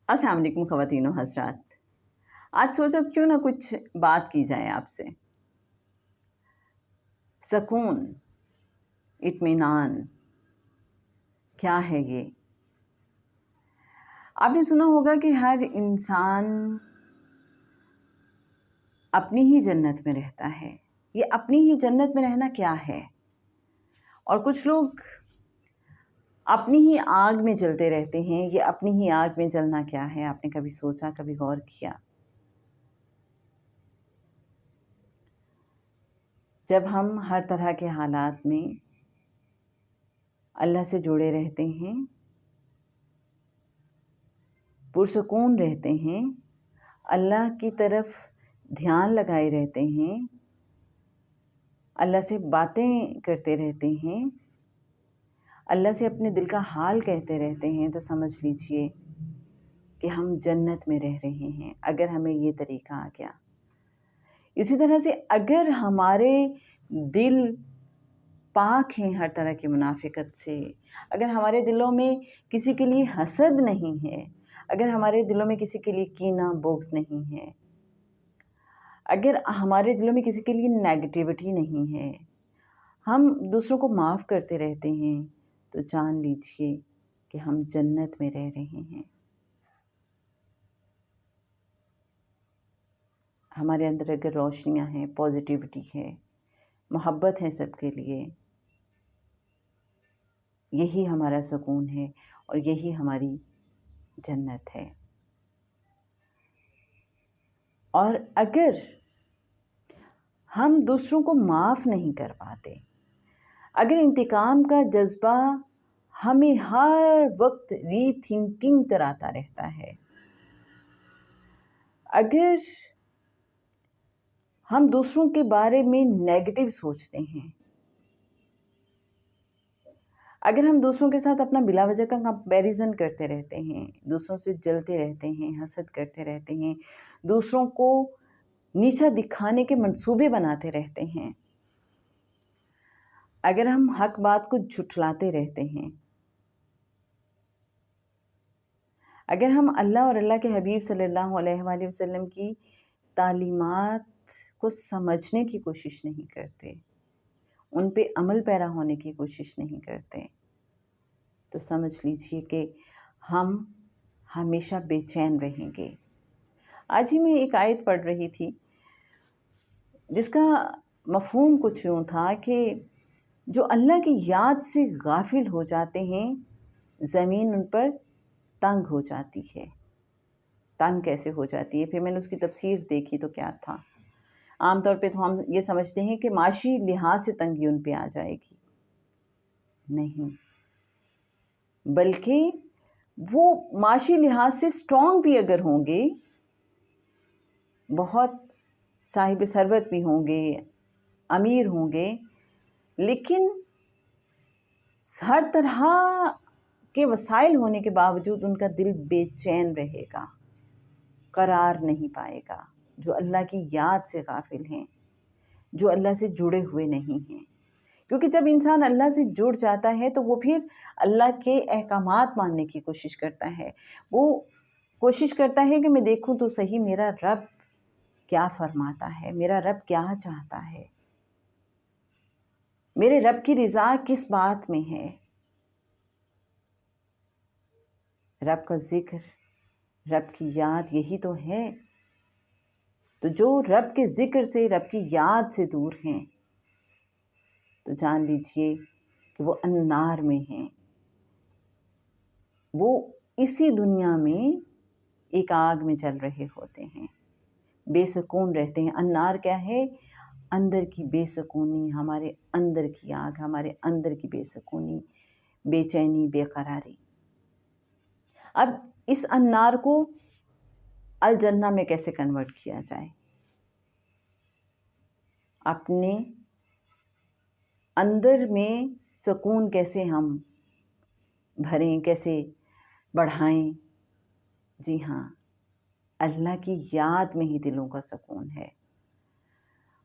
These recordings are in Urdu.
السلام علیکم خواتین و حضرات. آج سوچا کیوں نہ کچھ بات کی جائے آپ سے. سکون، اطمینان کیا ہے یہ؟ آپ نے سنا ہوگا کہ ہر انسان اپنی ہی جنت میں رہتا ہے. یہ اپنی ہی جنت میں رہنا کیا ہے؟ اور کچھ لوگ اپنی ہی آگ میں جلتے رہتے ہیں. یہ اپنی ہی آگ میں جلنا کیا ہے؟ آپ نے کبھی سوچا، کبھی غور کیا؟ جب ہم ہر طرح کے حالات میں اللہ سے جڑے رہتے ہیں، پرسکون رہتے ہیں، اللہ کی طرف دھیان لگائے رہتے ہیں، اللہ سے باتیں کرتے رہتے ہیں، اللہ سے اپنے دل کا حال کہتے رہتے ہیں، تو سمجھ لیجئے کہ ہم جنت میں رہ رہے ہیں اگر ہمیں یہ طریقہ آ گیا. اسی طرح سے اگر ہمارے دل پاک ہیں ہر طرح کی منافقت سے، اگر ہمارے دلوں میں کسی کے لیے حسد نہیں ہے، اگر ہمارے دلوں میں کسی کے لیے کینہ بغض نہیں ہے، اگر ہمارے دلوں میں کسی کے لیے نیگیٹیوٹی نہیں ہے، ہم دوسروں کو معاف کرتے رہتے ہیں، تو جان لیجئے کہ ہم جنت میں رہ رہے ہیں. ہمارے اندر اگر روشنیاں ہیں، پازیٹیوٹی ہے، محبت ہے سب کے لیے، یہی ہمارا سکون ہے اور یہی ہماری جنت ہے. اور اگر ہم دوسروں کو معاف نہیں کر پاتے، اگر انتقام کا جذبہ ہمیں ہر وقت ری تھنکنگ کراتا رہتا ہے، اگر ہم دوسروں کے بارے میں نیگیٹو سوچتے ہیں، اگر ہم دوسروں کے ساتھ اپنا بلا وجہ کا کمپیریزن کرتے رہتے ہیں، دوسروں سے جلتے رہتے ہیں، حسد کرتے رہتے ہیں، دوسروں کو نیچا دکھانے کے منصوبے بناتے رہتے ہیں، اگر ہم حق بات کو جھٹلاتے رہتے ہیں، اگر ہم اللہ اور اللہ کے حبیب صلی اللہ علیہ وآلہ وسلم کی تعلیمات کو سمجھنے کی کوشش نہیں کرتے، ان پہ عمل پیرا ہونے کی کوشش نہیں کرتے، تو سمجھ لیجئے کہ ہم ہمیشہ بے چین رہیں گے. آج ہی میں ایک آیت پڑھ رہی تھی جس کا مفہوم کچھ یوں تھا کہ جو اللہ کی یاد سے غافل ہو جاتے ہیں، زمین ان پر تنگ ہو جاتی ہے. تنگ کیسے ہو جاتی ہے؟ پھر میں نے اس کی تفسیر دیکھی تو کیا تھا. عام طور پہ تو ہم یہ سمجھتے ہیں کہ معاشی لحاظ سے تنگی ان پہ آ جائے گی. نہیں، بلکہ وہ معاشی لحاظ سے سٹرونگ بھی اگر ہوں گے، بہت صاحب ثروت بھی ہوں گے، امیر ہوں گے، لیکن ہر طرح کے وسائل ہونے کے باوجود ان کا دل بے چین رہے گا، قرار نہیں پائے گا. جو اللہ کی یاد سے غافل ہیں، جو اللہ سے جڑے ہوئے نہیں ہیں. کیونکہ جب انسان اللہ سے جڑ جاتا ہے تو وہ پھر اللہ کے احکامات ماننے کی کوشش کرتا ہے. وہ کوشش کرتا ہے کہ میں دیکھوں تو صحیح میرا رب کیا فرماتا ہے، میرا رب کیا چاہتا ہے، میرے رب کی رضا کس بات میں ہے. رب کا ذکر، رب کی یاد یہی تو ہے. تو جو رب کے ذکر سے، رب کی یاد سے دور ہیں، تو جان لیجئے کہ وہ النار میں ہیں. وہ اسی دنیا میں ایک آگ میں جل رہے ہوتے ہیں، بے سکون رہتے ہیں. النار کیا ہے؟ اندر کی بے سکونی، ہمارے اندر کی آگ، ہمارے اندر کی بے سکونی، بے چینی، بے قراری. اب اس النار کو الجنہ میں کیسے کنورٹ کیا جائے؟ اپنے اندر میں سکون کیسے ہم بھریں، کیسے بڑھائیں؟ جی ہاں، اللہ کی یاد میں ہی دلوں کا سکون ہے.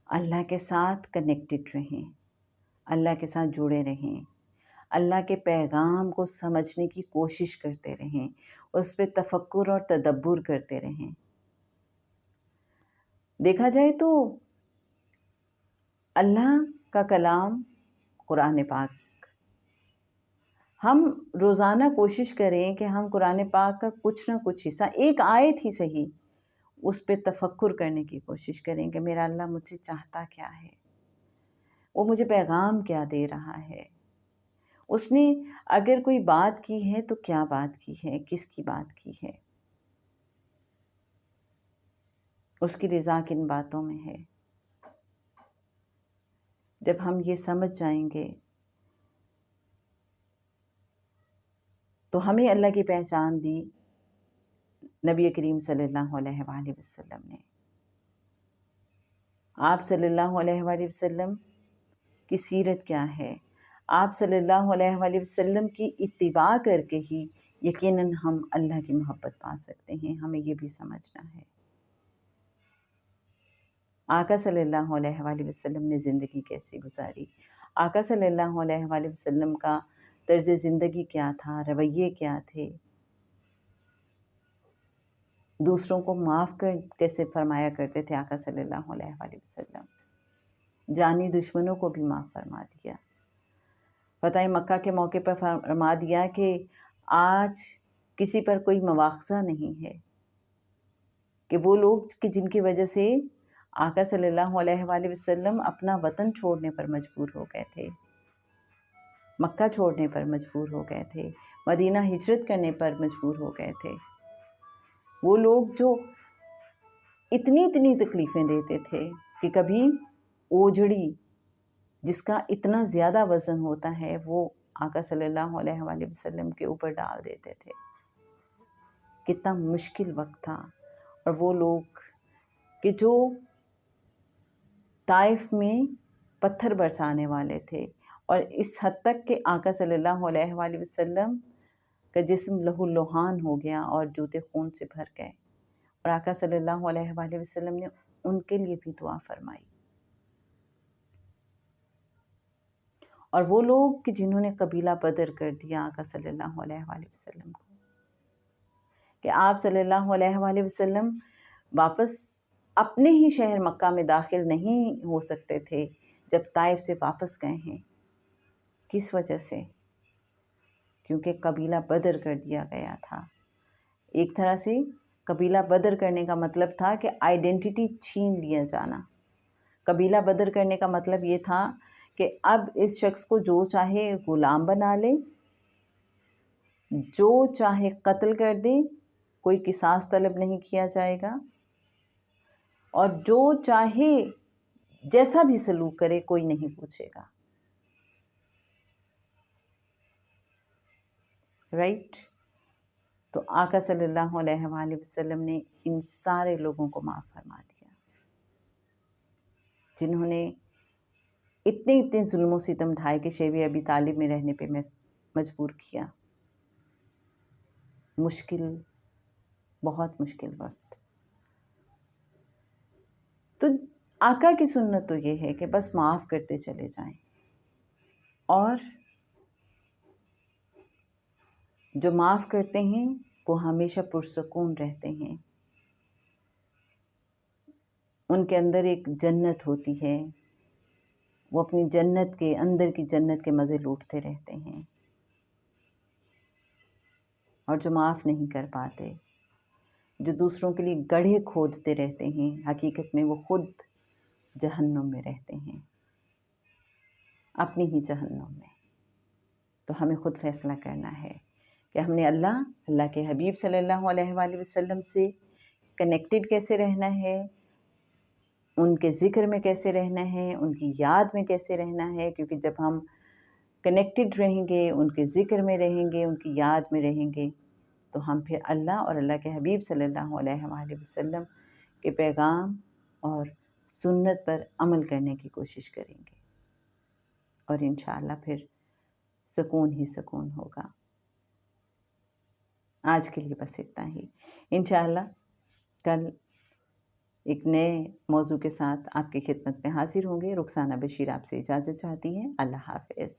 اللہ کے ساتھ کنیکٹڈ رہیں، اللہ کے ساتھ جڑے رہیں، اللہ کے پیغام کو سمجھنے کی کوشش کرتے رہیں، اس پہ تفکر اور تدبر کرتے رہیں۔ دیکھا جائے تو اللہ کا کلام قرآن پاک، ہم روزانہ کوشش کریں کہ ہم قرآن پاک کا کچھ نہ کچھ حصہ، ایک آیت ہی صحیح، اس پہ تفکر کرنے کی کوشش کریں کہ میرا اللہ مجھ سے چاہتا کیا ہے، وہ مجھے پیغام کیا دے رہا ہے، اس نے اگر کوئی بات کی ہے تو کیا بات کی ہے، کس کی بات کی ہے، اس کی رضا کن باتوں میں ہے۔ جب ہم یہ سمجھ جائیں گے تو ہمیں اللہ کی پہچان دی نبی کریم صلی اللہ علیہ وآلہ وسلم نے۔ آپ صلی اللہ علیہ وآلہ وسلم کی سیرت کیا ہے، آپ صلی اللہ علیہ وآلہ وسلم کی اتباع کر کے ہی یقیناً ہم اللہ کی محبت پا سکتے ہیں، ہمیں یہ بھی سمجھنا ہے۔ آقا صلی اللہ علیہ وآلہ وسلم نے زندگی کیسے گزاری، آقا صلی اللہ علیہ وآلہ وسلم کا طرز زندگی کیا تھا، رویے کیا تھے، دوسروں کو معاف کیسے فرمایا کرتے تھے آقا صلی اللہ علیہ وآلہ وسلم، جانی دشمنوں کو بھی معاف فرما دیا۔ فتح مکہ کے موقع پر فرما دیا کہ آج کسی پر کوئی مواخذہ نہیں ہے، کہ وہ لوگ کہ جن کی وجہ سے آقا صلی اللہ علیہ وآلہ وسلم اپنا وطن چھوڑنے پر مجبور ہو گئے تھے، مکہ چھوڑنے پر مجبور ہو گئے تھے، مدینہ ہجرت کرنے پر مجبور ہو گئے تھے، وہ لوگ جو اتنی تکلیفیں دیتے تھے کہ کبھی اوجڑی جس کا اتنا زیادہ وزن ہوتا ہے وہ آقا صلی اللہ علیہ وآلہ وسلم کے اوپر ڈال دیتے تھے۔ کتنا مشکل وقت تھا، اور وہ لوگ کہ جو طائف میں پتھر برسانے والے تھے، اور اس حد تک کہ آقا صلی اللہ علیہ وآلہ وسلم کا جسم لہو لہان ہو گیا اور جوتے خون سے بھر گئے، اور آقا صلی اللہ علیہ وآلہ وسلم نے ان کے لیے بھی دعا فرمائی۔ اور وہ لوگ کہ جنہوں نے قبیلہ بدر کر دیا آقا صلی اللہ علیہ وآلہ وسلم کو، کہ آپ صلی اللہ علیہ وآلہ وسلم واپس اپنے ہی شہر مکہ میں داخل نہیں ہو سکتے تھے جب طائف سے واپس گئے ہیں۔ کس وجہ سے؟ کیونکہ قبیلہ بدر کر دیا گیا تھا۔ ایک طرح سے قبیلہ بدر کرنے کا مطلب تھا کہ آئیڈینٹی چھین لیا جانا۔ قبیلہ بدر کرنے کا مطلب یہ تھا کہ اب اس شخص کو جو چاہے غلام بنا لے، جو چاہے قتل کر دے، کوئی قصاص طلب نہیں کیا جائے گا، اور جو چاہے جیسا بھی سلوک کرے کوئی نہیں پوچھے گا۔ رائٹ؟ تو آقا صلی اللہ علیہ وآلہ وسلم نے ان سارے لوگوں کو معاف فرما دیا جنہوں نے اتنے ظلم و ستم ڈھائے کہ شیب ابی طالب میں رہنے پہ مجبور کیا۔ مشکل، بہت مشکل وقت۔ تو آقا کی سنت تو یہ ہے کہ بس معاف کرتے چلے جائیں، اور جو معاف کرتے ہیں وہ ہمیشہ پرسکون رہتے ہیں، ان کے اندر ایک جنت ہوتی ہے، وہ اپنی جنت کے اندر کی جنت کے مزے لوٹتے رہتے ہیں۔ اور جو معاف نہیں کر پاتے، جو دوسروں کے لیے گڑھے کھودتے رہتے ہیں، حقیقت میں وہ خود جہنم میں رہتے ہیں، اپنی ہی جہنم میں۔ تو ہمیں خود فیصلہ کرنا ہے کہ ہم نے اللہ کے حبیب صلی اللہ علیہ وآلہ وسلم سے کنیکٹڈ کیسے رہنا ہے، ان کے ذکر میں کیسے رہنا ہے، ان کی یاد میں کیسے رہنا ہے، کیونکہ جب ہم کنیکٹڈ رہیں گے، ان کے ذکر میں رہیں گے، ان کی یاد میں رہیں گے، تو ہم پھر اللہ اور اللہ کے حبیب صلی اللہ علیہ وآلہ وسلم کے پیغام اور سنت پر عمل کرنے کی کوشش کریں گے، اور انشاءاللہ پھر سکون ہی سکون ہوگا۔ آج کے لیے بس اتنا ہی، انشاءاللہ کل ایک نئے موضوع کے ساتھ آپ کی خدمت میں حاضر ہوں گے۔ رخسانہ بشیر آپ سے اجازت چاہتی ہیں۔ اللہ حافظ۔